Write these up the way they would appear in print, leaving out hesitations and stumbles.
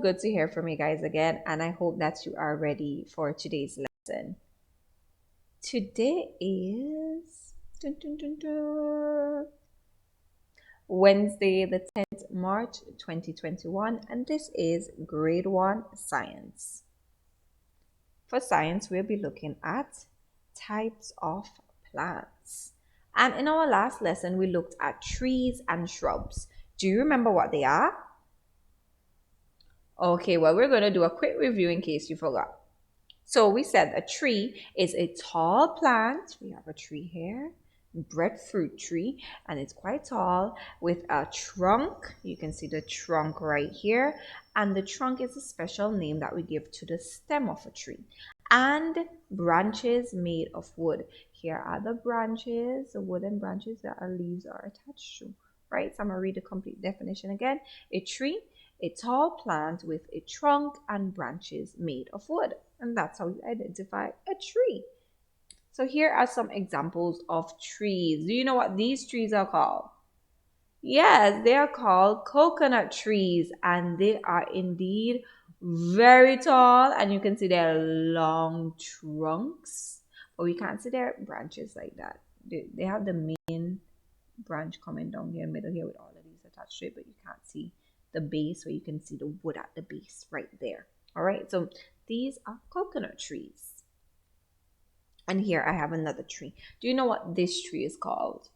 Good to hear from you guys again, and I hope that you are ready for today's lesson. Today is dun, dun, dun, dun, Wednesday, the 10th March 2021, and this is grade 1 science. For science, we'll be looking at types of plants. And in our last lesson, we looked at trees and shrubs. Do you remember what they are? Okay, well, we're going to do a quick review in case you forgot. So we said a tree is a tall plant. We have a tree here, breadfruit tree, and it's quite tall with a trunk. You can see the trunk right here. And the trunk is a special name that we give to the stem of a tree. And branches made of wood. Here are the branches, the wooden branches that our leaves are attached to. Right? So I'm going to read the complete definition again. A tree, a tall plant with a trunk and branches made of wood. And that's how you identify a tree. So here are some examples of trees. Do you know what these trees are called? Yes, they are called coconut trees, and they are indeed very tall, and you can see their long trunks, but we can't see their branches like that. They have the main branch coming down here in the middle here with all of these attached to it, but you can't see the base, where you can see the wood at the base right there. All right, so these are coconut trees. And here I have another tree. Do you know what this tree is called?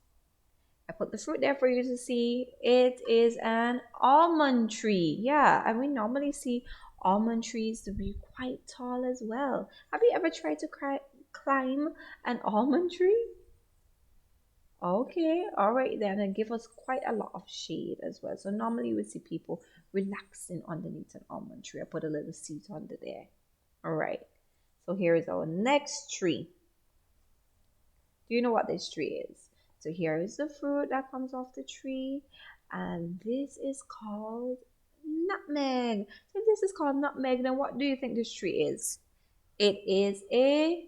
I put the fruit there for you to see. It is an almond tree. Yeah, and we normally see almond trees to be quite tall as well. Have you ever tried to climb an almond tree? Okay, all right then, and give us quite a lot of shade as well. So normally we see people relaxing underneath an almond tree. I put a little seat under there. All right, so here is our next tree. Do you know what this tree is? So here is the fruit that comes off the tree, and this is called nutmeg. So if this is called nutmeg, then what do you think this tree is? It is a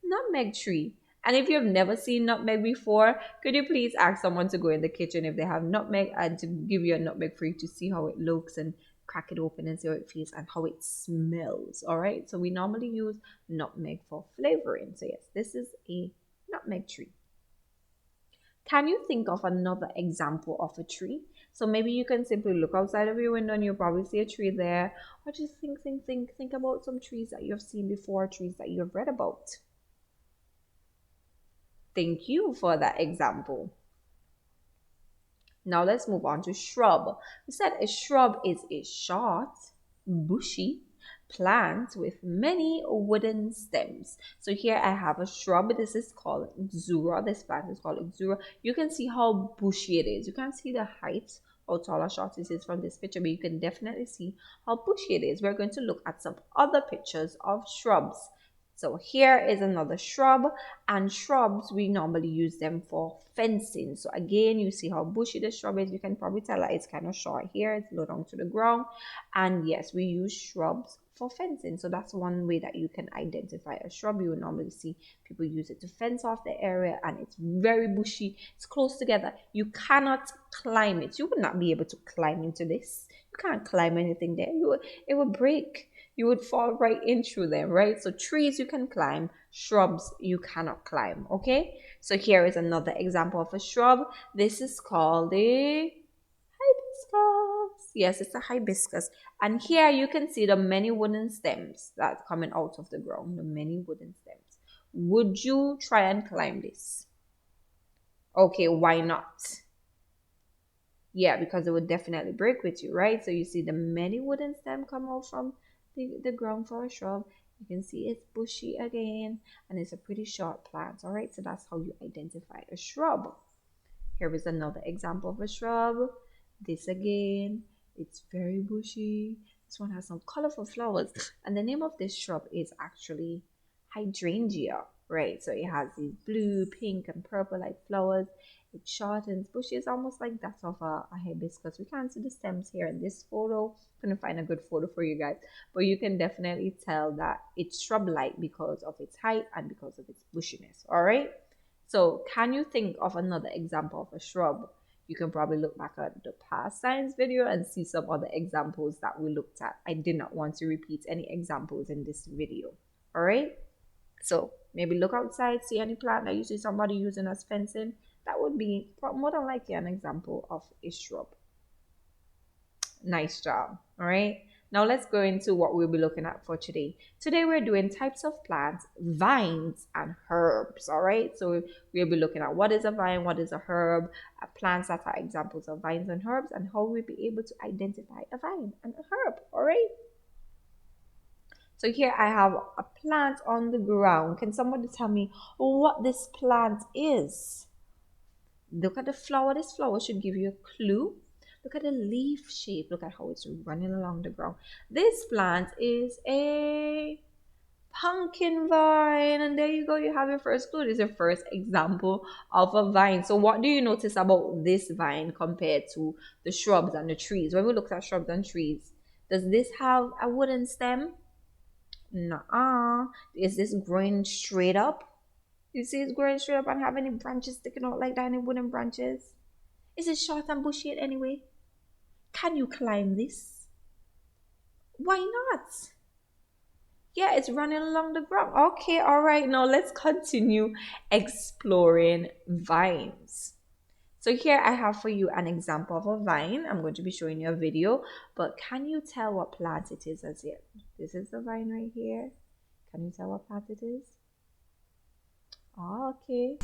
nutmeg tree. And if you've never seen nutmeg before, could you please ask someone to go in the kitchen if they have nutmeg and to give you a nutmeg for you to see how it looks and crack it open and see how it feels and how it smells. All right. So we normally use nutmeg for flavoring. So yes, this is a nutmeg tree. Can you think of another example of a tree? So maybe you can simply look outside of your window and you'll probably see a tree there. Or just think about some trees that you've seen before, trees that you've read about. Thank you for that example. Now let's move on to shrub. We said a shrub is a short, bushy plant with many wooden stems. So here I have a shrub. This is called Xura. This plant is called Xura. You can see how bushy it is. You can't see the height, how tall or short it is from this picture, but you can definitely see how bushy it is. We're going to look at some other pictures of shrubs. So here is another shrub, and shrubs, we normally use them for fencing. So again, you see how bushy the shrub is. You can probably tell that it's kind of short here. It's low down to the ground. And yes, we use shrubs for fencing. So that's one way that you can identify a shrub. You will normally see people use it to fence off the area, and it's very bushy. It's close together. You cannot climb it. You would not be able to climb into this. You can't climb anything there. It would break. You would fall right in through them, right? So trees you can climb, shrubs you cannot climb, okay? So here is another example of a shrub. This is called a hibiscus. Yes, it's a hibiscus. And here you can see the many wooden stems that are coming out of the ground, the many wooden stems. Would you try and climb this? Okay, why not? Yeah, because it would definitely break with you, right? So you see the many wooden stem come out from the ground for a shrub. You can see it's bushy again, and it's a pretty short plant. All right, so that's how you identify a shrub. Here is another example of a shrub. This again, it's very bushy. This one has some colorful flowers, and the name of this shrub is actually hydrangea, right? So it has these blue, pink, and purple like flowers. It's short and bushy. It's almost like that of a hibiscus. We can't see the stems here in this photo. Couldn't find a good photo for you guys, but you can definitely tell that it's shrub-like because of its height and because of its bushiness. All right. So can you think of another example of a shrub? You can probably look back at the past science video and see some other examples that we looked at. I did not want to repeat any examples in this video. All right. So maybe look outside, see any plant that you see somebody using as fencing. That would be more than likely an example of a shrub. Nice job. All right. Now let's go into what we'll be looking at for today. Today we're doing types of plants, vines, and herbs. All right. So we'll be looking at what is a vine, what is a herb, plants that are examples of vines and herbs, and how we'll be able to identify a vine and a herb. All right. So here I have a plant on the ground. Can somebody tell me what this plant is? Look at the flower. This flower should give you a clue. Look at the leaf shape. Look at how it's running along the ground. This plant is a pumpkin vine. And there you go. You have your first clue. This is your first example of a vine. So what do you notice about this vine compared to the shrubs and the trees? When we look at shrubs and trees, does this have a wooden stem? Nuh-uh. Is this growing straight up? You see it's growing straight up and have any branches sticking out like that, any wooden branches? Is it short and bushy in any way? Can you climb this? Why not? Yeah, it's running along the ground. Okay, all right. Now let's continue exploring vines. So here I have for you an example of a vine. I'm going to be showing you a video, but can you tell what plant it is as yet? This is the vine right here. Can you tell what plant it is? Oh, okay.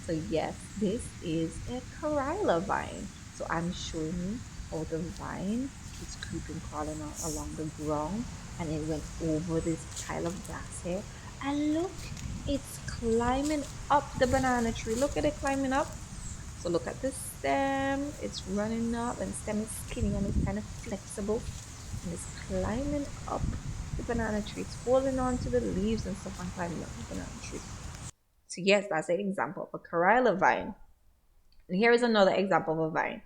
So yes, this is a Corilla vine. So I'm showing you how the vine is creeping, crawling along the ground, and it went over this pile of grass here. And look, it's climbing up the banana tree. Look at it climbing up. So look at the stem. It's running up, and the stem is skinny and it's kind of flexible, and it's climbing up the banana tree. It's holding on to the leaves and stuff and climbing up the banana tree. So yes, that's an example of a Corilla vine. And here is another example of a vine.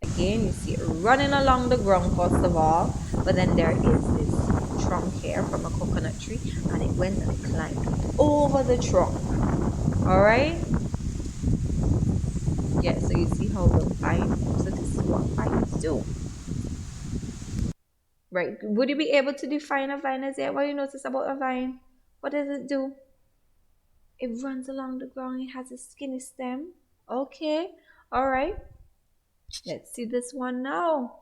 Again, you see it running along the ground first of all, but then there is this trunk here from a coconut tree, and it went and it climbed over the trunk. All right. Yeah, so you see how the vine, so this is what vines do. Right. Would you be able to define a vine as yet? What do you notice about a vine? What does it do? It runs along the ground. It has a skinny stem. Okay. All right. Let's see this one now.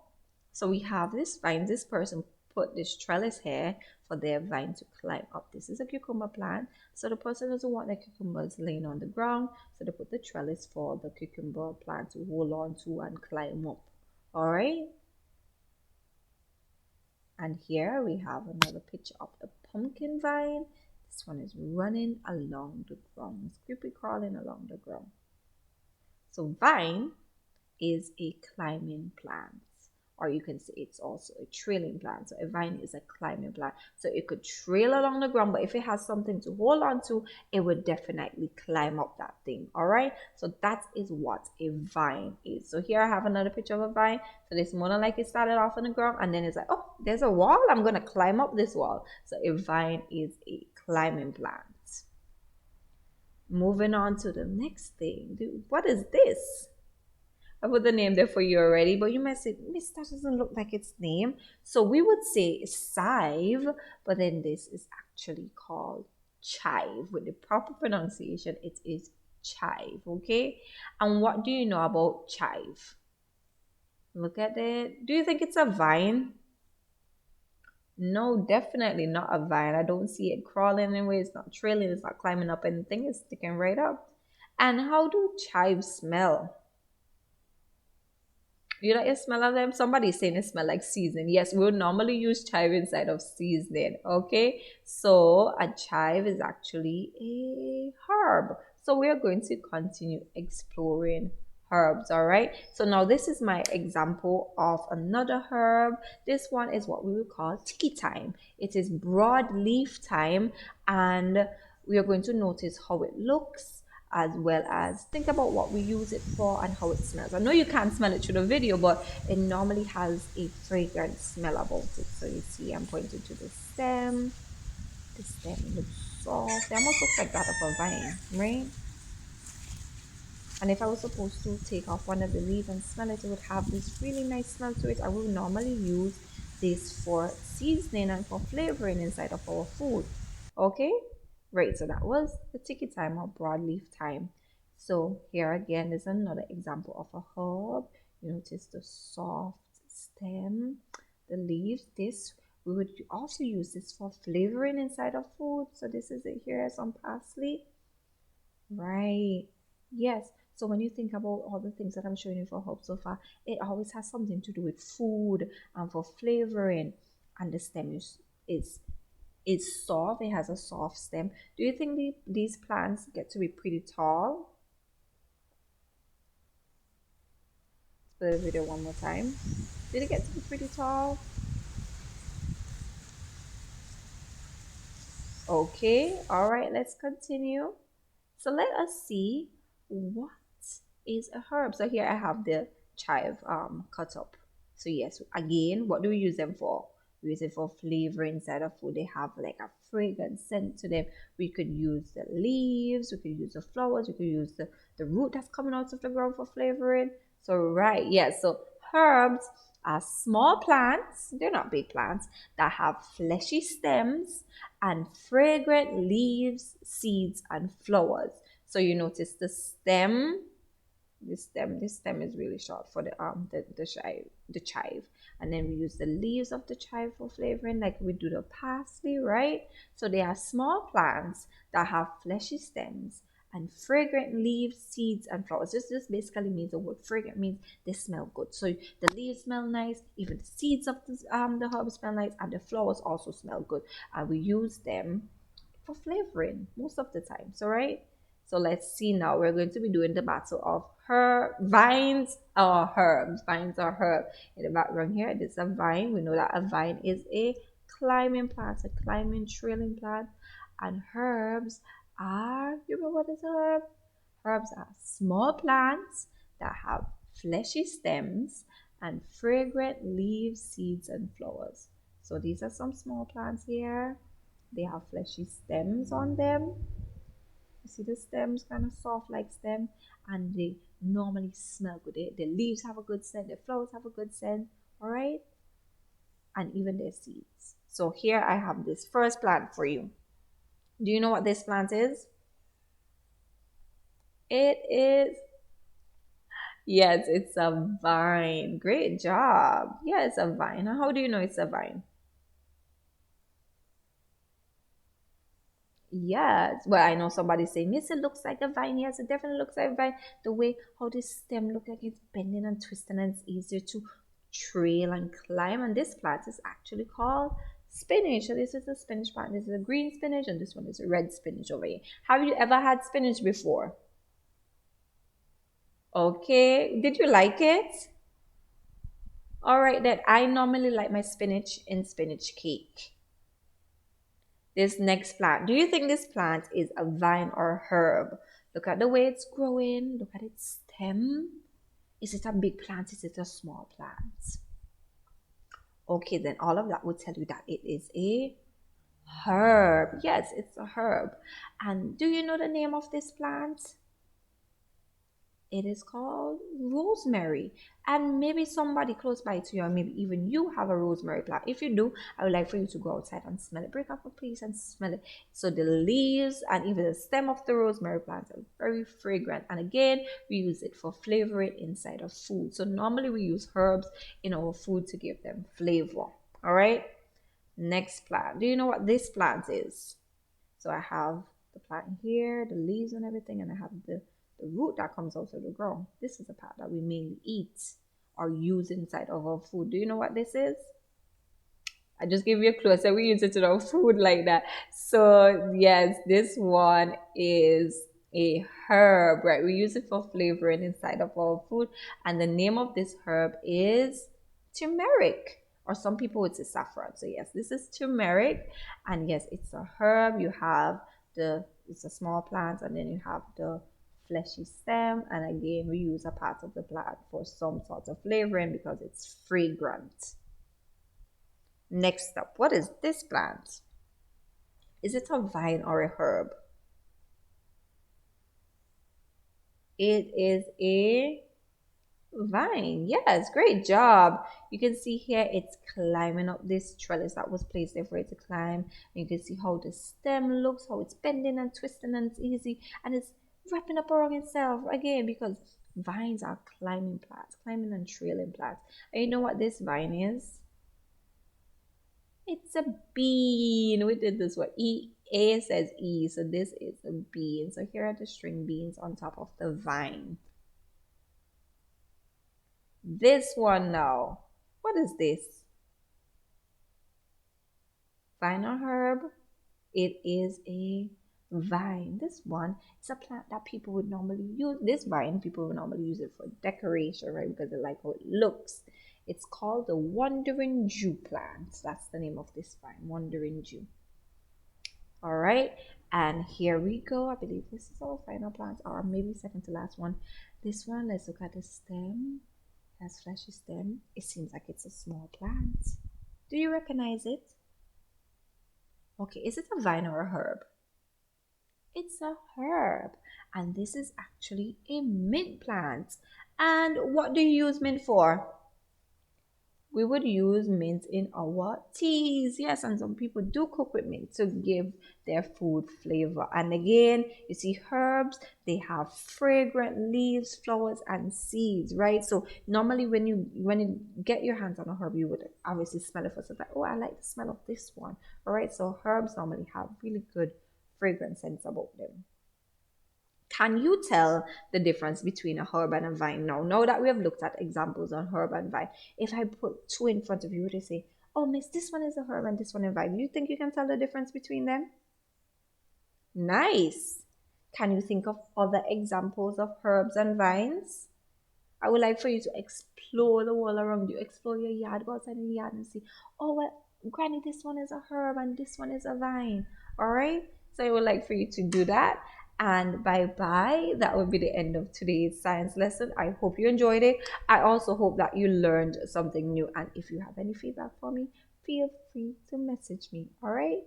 So we have this vine. This person put this trellis here for their vine to climb up. This is a cucumber plant. So the person doesn't want their cucumbers laying on the ground. So they put the trellis for the cucumber plant to hold on to and climb up. All right. And here we have another picture of the pumpkin vine. This one is running along the ground. It's creepy crawling along the ground. So vine is a climbing plant, or you can say it's also a trailing plant. So a vine is a climbing plant. So it could trail along the ground, but if it has something to hold on to, it would definitely climb up that thing. All right. So that is what a vine is. So here I have another picture of a vine. So this more than like it started off on the ground, and then it's like, oh, there's a wall. I'm going to climb up this wall. So a vine is a climbing plant. Moving on to the next thing. What is this? I put the name there for you already, but you might say, Miss, that doesn't look like its name. So we would say scythe, but then this is actually called chive. With the proper pronunciation, it is chive, okay? And what do you know about chive? Look at it. Do you think it's a vine? No, definitely not a vine. I don't see it crawling anywhere. It's not trailing. It's not climbing up anything. It's sticking right up. And how do chives smell? You like the smell of them? Somebody's saying it smell like seasoning. Yes, we would normally use chive inside of seasoning. Okay, so a chive is actually a herb. So we are going to continue exploring herbs. All right, so now this is my example of another herb. This one is what we would call tiki thyme. It is broadleaf thyme, and we are going to notice how it looks, as well as think about what we use it for and how it smells. I know you can't smell it through the video, but it normally has a fragrant smell about it. So you see I'm pointing to the stem. The stem looks soft. It almost looks like that of a vine, right? And if I was supposed to take off one of the leaves and smell it, it would have this really nice smell to it. I would normally use this for seasoning and for flavoring inside of our food. Okay? Right, so that was the tiki time or broadleaf thyme. So here again is another example of a herb. You notice the soft stem, the leaves. This we would also use this for flavoring inside of food. So this is it here, some parsley. Right. Yes. So when you think about all the things that I'm showing you for hope so far, it always has something to do with food and for flavoring. And the stem is soft. It has a soft stem. Do you think these plants get to be pretty tall? Let's play the video one more time. Did it get to be pretty tall? Okay. All right. Let's continue. So let us see what is a herb. So here I have the chive cut up. So yes, again, what do we use them for? We use it for flavor inside of food. They have like a fragrant scent to them. We could use the leaves, we could use the flowers, we could use the root that's coming out of the ground for flavoring. So right, yes. So herbs are small plants, they're not big plants, that have fleshy stems and fragrant leaves, seeds, and flowers. So you notice this stem is really short for the chive, and then we use the leaves of the chive for flavoring, like we do the parsley, right? So they are small plants that have fleshy stems and fragrant leaves, seeds, and flowers. This basically means the word fragrant means they smell good. So the leaves smell nice, even the seeds of the herb smell nice, and the flowers also smell good, and we use them for flavoring most of the time. So right. So let's see now. We're going to be doing the battle of vines or herbs. Vines or herb. In the background here, it is a vine. We know that a vine is a climbing plant, a climbing trailing plant. And herbs are, you know what is a herb? Herbs are small plants that have fleshy stems and fragrant leaves, seeds, and flowers. So these are some small plants here. They have fleshy stems on them. You see the stems kind of soft like stem, and they normally smell good. The leaves have a good scent, the flowers have a good scent, all right? And even their seeds. So here I have this first plant for you. Do you know what this plant is? It is, yes, it's a vine. Great job. Yeah, it's a vine. How do you know it's a vine? Yes. Well, I know somebody saying, Miss, it looks like a vine. Yes, it definitely looks like a vine. The way how this stem look like it's bending and twisting and it's easier to trail and climb. And this plant is actually called spinach. So this is a spinach plant. This is a green spinach and this one is a red spinach over here. Have you ever had spinach before? Okay. Did you like it? All right, then I normally like my spinach in spinach cake. This next plant. Do you think this plant is a vine or a herb? Look at the way it's growing. Look at its stem. Is it a big plant? Is it a small plant? Okay, then all of that would tell you that it is a herb. Yes, it's a herb. And do you know the name of this plant? It is called rosemary. And maybe somebody close by to you, or maybe even you have a rosemary plant. If you do, I would like for you to go outside and smell it. Break up a piece and smell it. So the leaves and even the stem of the rosemary plant are very fragrant. And again, we use it for flavoring inside of food. So normally we use herbs in our food to give them flavor. All right. Next plant. Do you know what this plant is? So I have the plant here, the leaves and everything, and I have the root that comes out of the ground. This is the part that we mainly eat or use inside of our food. Do you know what this is? I just gave you a clue. So we use it in our food like that. So yes, this one is a herb, right? We use it for flavoring inside of our food. And the name of this herb is turmeric. Or some people would say saffron. So yes, this is turmeric. And yes, it's a herb. You have it's a small plant, and then you have the fleshy stem. And again, we use a part of the plant for some sort of flavoring because it's fragrant. Next up, what is this plant? Is it a vine or a herb? It is a vine. Yes, great job. You can see here it's climbing up this trellis that was placed there for it to climb. And you can see how the stem looks, how it's bending and twisting and it's easy. And it's wrapping up around itself again because vines are climbing plants, climbing and trailing plants. And you know what this vine is? It's a bean. We did this one. A says E, so this is a bean. So here are the string beans on top of the vine. This one now. What is this? Vine or herb? It is a vine. This one is a plant that people would normally use. This vine, people would normally use it for decoration, right? Because they like how it looks. It's called the wandering Jew plant. That's the name of this vine, wandering Jew. All right. And here we go. I believe this is our final plant, or maybe second to last one. This one, let's look at the stem. It has fleshy stem. It seems like it's a small plant. Do you recognize it? Okay, is it a vine or a herb? It's a herb. And this is actually a mint plant. And what do you use mint for? We would use mint in our teas. Yes, and some people do cook with mint to give their food flavor. And again, you see herbs, they have fragrant leaves, flowers, and seeds, right? So normally when you get your hands on a herb, you would obviously smell it first. It's like, oh, I like the smell of this one. All right, so herbs normally have really good fragrance scents about them. Can you tell the difference between a herb and a vine now? Now that we have looked at examples on herb and vine, if I put two in front of you, would you say, oh, miss, this one is a herb and this one is a vine? Do you think you can tell the difference between them? Nice. Can you think of other examples of herbs and vines? I would like for you to explore the world around you, explore your yard, go outside in the yard and see, oh, well, Granny, this one is a herb and this one is a vine. All right. So I would like for you to do that. And bye bye. That will be the end of today's science lesson. I hope you enjoyed it. I also hope that you learned something new. And if you have any feedback for me, feel free to message me. All right.